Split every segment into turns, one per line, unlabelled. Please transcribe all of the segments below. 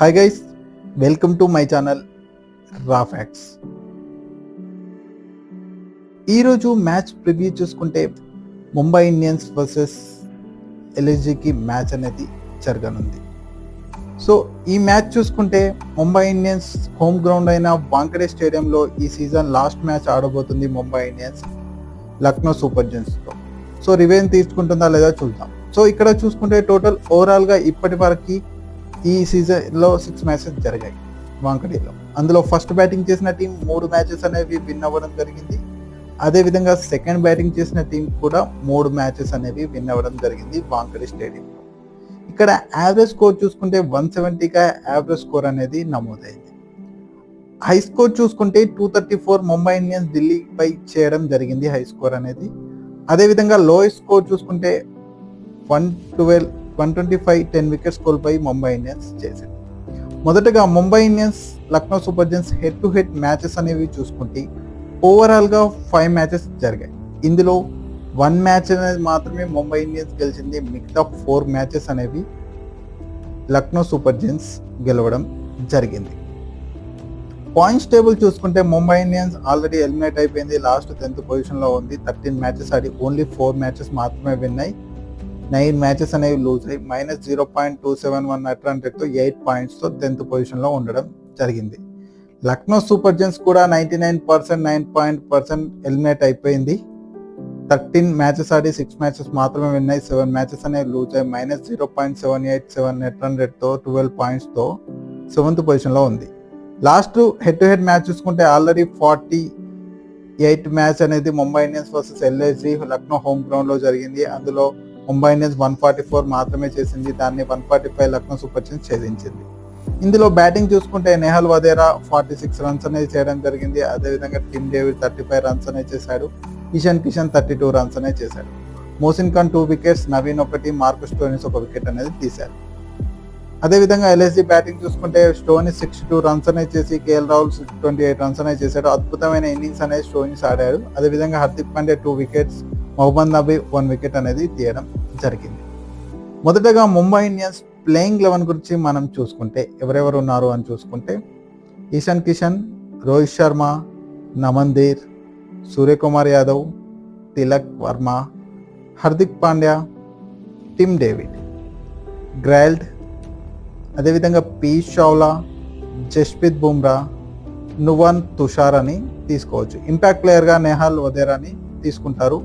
Hi guys, welcome to my channel రా facts. ఈరోజు match preview చూసుకుంటే ముంబై ఇండియన్స్ వర్సెస్ ఎల్ఎస్జికి మ్యాచ్ అనేది జరగనుంది. సో ఈ మ్యాచ్ చూసుకుంటే ముంబై ఇండియన్స్ హోమ్ గ్రౌండ్ అయిన వాంకడే స్టేడియంలో ఈ సీజన్ లాస్ట్ మ్యాచ్ ఆడబోతుంది ముంబై ఇండియన్స్ లక్నో సూపర్ జెయింట్స్తో. సో రివెంజ్ తీసుకుంటుందా లేదా చూద్దాం. సో ఇక్కడ చూసుకుంటే టోటల్ ఓవరాల్గా ఇప్పటి వరకు ఈ సీజన్లో 6 మ్యాచెస్ జరిగాయి వాంకడేలో. అందులో ఫస్ట్ బ్యాటింగ్ చేసిన టీం 3 మ్యాచెస్ అనేవి విన్ అవ్వడం జరిగింది. అదేవిధంగా సెకండ్ బ్యాటింగ్ చేసిన టీం కూడా 3 మ్యాచెస్ అనేవి విన్ అవ్వడం జరిగింది వాంకడే స్టేడియంలో. ఇక్కడ యావరేజ్ స్కోర్ చూసుకుంటే 170గా యావరేజ్ స్కోర్ అనేది నమోదైంది. హై స్కోర్ చూసుకుంటే 234 ముంబై ఇండియన్స్ ఢిల్లీపై చేయడం జరిగింది హై స్కోర్ అనేది. అదేవిధంగా లోయెస్ట్ స్కోర్ చూసుకుంటే 125 10 వికెట్స్ కోల్పోయి ముంబై ఇండియన్స్ చేసింది. మొదటగా Mumbai Indians Lucknow super giants head to head matches అనేవి చూసుకుంటే ఓవరాల్గా 5 మ్యాచెస్ జరిగాయి. ఇందులో 1 మ్యాచ్ అనేది మాత్రమే ముంబై ఇండియన్స్ గెలిచింది. మిగతా 4 మ్యాచెస్ అనేవి లక్నో సూపర్ జెయింట్స్ గెలవడం జరిగింది. పాయింట్స్ టేబుల్ చూసుకుంటే ముంబై ఇండియన్స్ ఆల్రెడీ ఎలిమినేట్ అయిపోయింది. లాస్ట్ 10th పొజిషన్లో ఉంది. 13 మ్యాచెస్ ఆడి ఓన్లీ 4 మ్యాచెస్ మాత్రమే విన్ అయ్యి 9 మ్యాచెస్ అనేవి లూజ్ అయ్యి -0.271 నెట్ రన్ రేట్తో 8 పాయింట్స్తో 10th పొజిషన్లో ఉండడం జరిగింది. లక్నో సూపర్ జెయింట్స్ కూడా 99% ఎలిమినేట్ అయిపోయింది. 13 మ్యాచెస్ ఆడి 6 మ్యాచెస్ మాత్రమే విన్ అయ్యి 7 మ్యాచెస్ అనేవి లూజ్ అయ్యి -0.787 నెట్ రన్ రేట్తో 12 పాయింట్స్తో 7th పొజిషన్లో ఉంది. Last head to head match చూసుకుంటే ఆల్రెడీ 48 మ్యాచ్ అనేది Mumbai Indians versus LSG Lucknow home గ్రౌండ్లో జరిగింది. అందులో ముంబై ఇండియన్స్ 144 మాత్రమే చేసింది. దాన్ని 145 లక్నో సూపర్ జెయింట్స్ ఛేదించింది. ఇందులో బ్యాటింగ్ చూసుకుంటే నెహల్ వదేరా 46 రన్స్ అనేది చేయడం జరిగింది. అదేవిధంగా టిమ్ డేవిడ్ 35 రన్స్ అనేది చేశాడు. ఇషాన్ కిషన్ 32 రన్స్ అనేది చేశాడు. Mohsin Khan 2 wickets, Naveen 1, Marcus Stoinis 1 wicket అనేది తీశారు. అదేవిధంగా ఎల్ఎస్జి బ్యాటింగ్ చూసుకుంటే స్టోయినిస్ 62 రన్స్ అనేది చేసి కేఎల్ రాహుల్ 28 రన్స్ అనేది చేశాడు. అద్భుతమైన ఇన్నింగ్స్ అనేది స్టోయినిస్ ఆడాడు. అదేవిధంగా హార్దిక్ పాండ్యా 2 వికెట్స్, మొహమ్మద్ నబీ 1 వికెట్ అనేది తీయడం జరిగింది. మొదటగా ముంబై ఇండియన్స్ ప్లేయింగ్ 11 గురించి మనం చూసుకుంటే ఎవరెవరు ఉన్నారు అని చూసుకుంటే ఇషాన్ కిషన్, రోహిత్ శర్మ, నమన్దీర్, సూర్యకుమార్ యాదవ్, తిలక్ వర్మ, హార్దిక్ పాండ్యా, టిమ్ డేవిడ్, గ్రాల్డ్, అదేవిధంగా పీయూష్ చావ్లా, జస్ప్రీత్ బుమ్రా, నువాన్ తుషార్ అని తీసుకోవచ్చు. ఇంపాక్ట్ ప్లేయర్గా నెహల్ వదేరాని తీసుకుంటారు.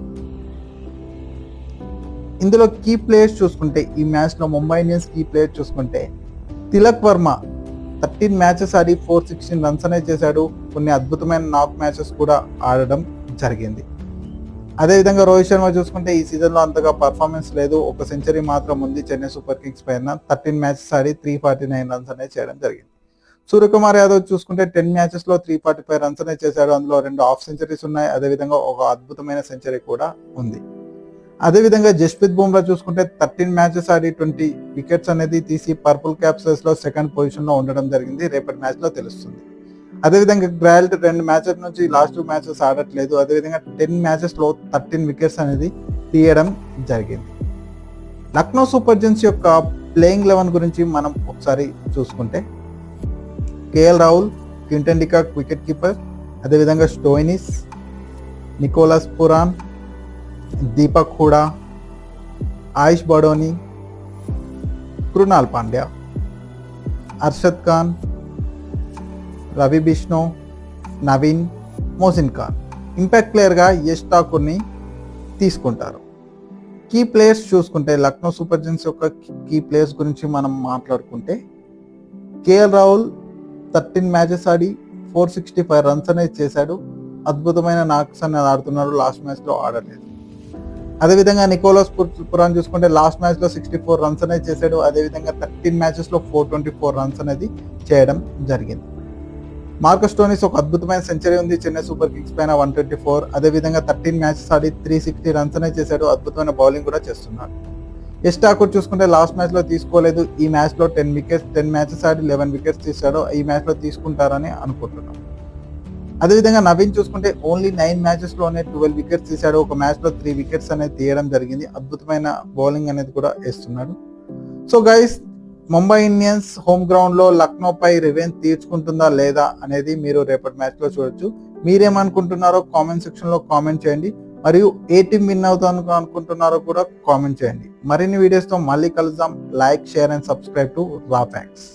ఇందులో కీ ప్లేయర్స్ చూసుకుంటే ఈ మ్యాచ్లో ముంబై ఇండియన్స్ కీ ప్లేయర్స్ చూసుకుంటే తిలక్ వర్మ 13 మ్యాచెస్ ఆడి 416 రన్స్ అనేది చేశాడు. కొన్ని అద్భుతమైన నాక్ మ్యాచెస్ కూడా ఆడడం జరిగింది. అదేవిధంగా రోహిత్ శర్మ చూసుకుంటే ఈ సీజన్లో అంతగా పర్ఫార్మెన్స్ లేదు. 1 సెంచరీ మాత్రం ఉంది చెన్నై సూపర్ కింగ్స్ పైన. 13 మ్యాచెస్ ఆడి 349 రన్స్ అనేది చేయడం జరిగింది. సూర్యకుమార్ యాదవ్ చూసుకుంటే 10 మ్యాచెస్లో 345 రన్స్ అనేది చేశాడు. అందులో 2 హాఫ్ సెంచరీస్ ఉన్నాయి. అదేవిధంగా 1 అద్భుతమైన సెంచరీ కూడా ఉంది. అదేవిధంగా జస్ప్రీత్ బుమ్రా చూసుకుంటే 13 మ్యాచెస్ ఆడి 20 వికెట్స్ అనేది తీసి పర్పుల్ క్యాప్స్ లో 2nd పొజిషన్లో ఉండడం జరిగింది. రేపటి మ్యాచ్లో తెలుస్తుంది. అదేవిధంగా గ్రాల్ట్ 2 మ్యాచెస్ నుంచి లాస్ట్ 2 మ్యాచెస్ ఆడట్లేదు. అదేవిధంగా 10 మ్యాచెస్లో 13 వికెట్స్ అనేది తీయడం జరిగింది. లక్నో సూపర్ జెయింట్స్ యొక్క ప్లేయింగ్ 11 గురించి మనం ఒకసారి చూసుకుంటే KL Rahul, Quinton de Kock wicket keeper, అదేవిధంగా Stoinis, Nicholas Pooran, Deepak Hooda, Ayush Badoni, Krunal Pandya, Arshad Khan, Ravi Bishnoi, Naveen, Mohsin Khan. Impact ప్లేయర్గా యష్ ఠాకూర్ని తీసుకుంటారు. కీ ప్లేయర్స్ చూసుకుంటే లక్నో సూపర్ జెయింట్స్ యొక్క కీ ప్లేయర్స్ గురించి మనం మాట్లాడుకుంటే కేఎల్ రాహుల్ 13 మ్యాచెస్ ఆడి 465 రన్స్ అనేది చేశాడు. అద్భుతమైన నాక్స్ అనేది ఆడుతున్నాడు. లాస్ట్ మ్యాచ్లో ఆడలేదు. అదేవిధంగా నికోలస్ పురాన్ చూసుకుంటే లాస్ట్ మ్యాచ్లో 64 రన్స్ అనేది చేశాడు. అదేవిధంగా 13 మ్యాచెస్లో 424 రన్స్ అనేది చేయడం జరిగింది. మార్కస్ స్టోయినిస్ 1 అద్భుతమైన సెంచరీ ఉంది చెన్నై సూపర్ కింగ్స్ పైన 124. అదేవిధంగా 13 మ్యాచెస్ ఆడి 360 రన్స్ అనేది చేశాడు. అద్భుతమైన బౌలింగ్ కూడా చేస్తున్నాడు. యష్ ఠాకూర్ చూసుకుంటే లాస్ట్ మ్యాచ్లో తీసుకోలేదు. ఈ మ్యాచ్లో 10 మ్యాచెస్ ఆడి 11 వికెట్స్ తీశాడు. ఈ మ్యాచ్లో తీసుకుంటారని అనుకుంటున్నాం. అదేవిధంగా నవీన్ చూసుకుంటే ఓన్లీ 9 మ్యాచెస్లోనే 12 వికెట్స్ తీశాడు. 1 మ్యాచ్లో 3 వికెట్స్ అనేది తీయడం జరిగింది. అద్భుతమైన బౌలింగ్ అనేది కూడా వేస్తున్నాడు. So guys, Mumbai Indians home ground లో లక్నోపై రివెంజ్ తీర్చుకుంటుందా లేదా అనేది మీరు రేపటి మ్యాచ్ లో చూడొచ్చు. మీరేమనుకుంటున్నారో కామెంట్ సెక్షన్ లో కామెంట్ చేయండి. మరియు ఏ టీం విన్ అవుతాను అనుకుంటున్నారో కూడా కామెంట్ చేయండి. మరిన్ని వీడియోస్ తో మళ్ళీ కలుద్దాం. Like, share and subscribe to రా ఫ్యాక్ట్స్.